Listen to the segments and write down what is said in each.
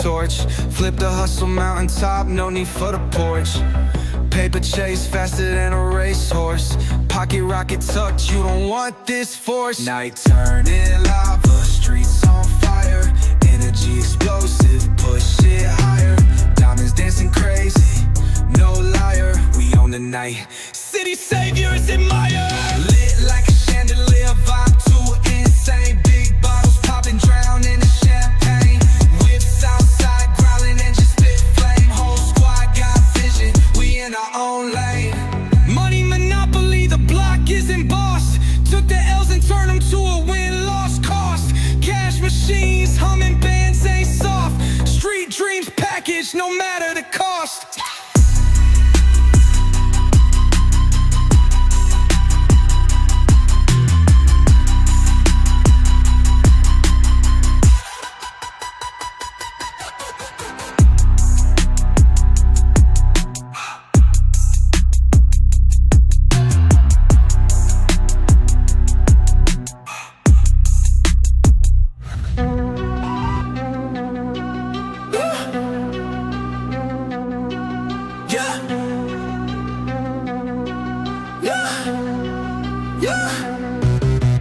torch. Flip the hustle mountaintop, no need for the porch. Paper chase faster than a racehorse. Pocket rocket tucked, you don't want this force. Night turning lava, streets on fire. Energy explosive, push it higher. Diamonds dancing crazy, no liar. We own the night, city saviors admire. Lit like a chandelier, vibe too insane. Big bottles popping, drown in the champagne. Whips outside, growling, engine spit flame. Whole squad got vision, we in our own lane. Money monopoly, the block isn't boss. Took the L's and turned them to a win-loss cost. Cash machines, humming bands ain't soft. Street dreams packaged, no matter the cost.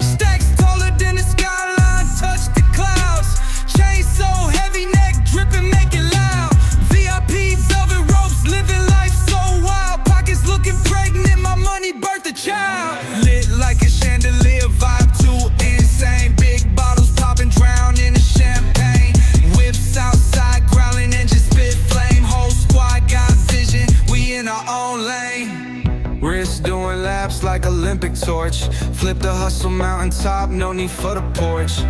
Stacks taller than the skyline, touch the clouds. Chain so heavy, neck dripping, make it loud. VIP velvet ropes, living life so wild. Pockets looking pregnant, my money birthed a child. Lit like a chandelier, vibe too insane. Big bottles popping, drown in the champagne. Whips outside, growling, engine spit flame. Whole squad got vision, we in our own lane. Wrist doing laps like Olympic torch. Flip the hustle mountaintop, no need for the porch.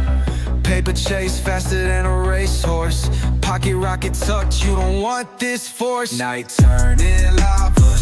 Paper chase faster than a racehorse. Pocket rocket tucked, you don't want this force. Night turning lava,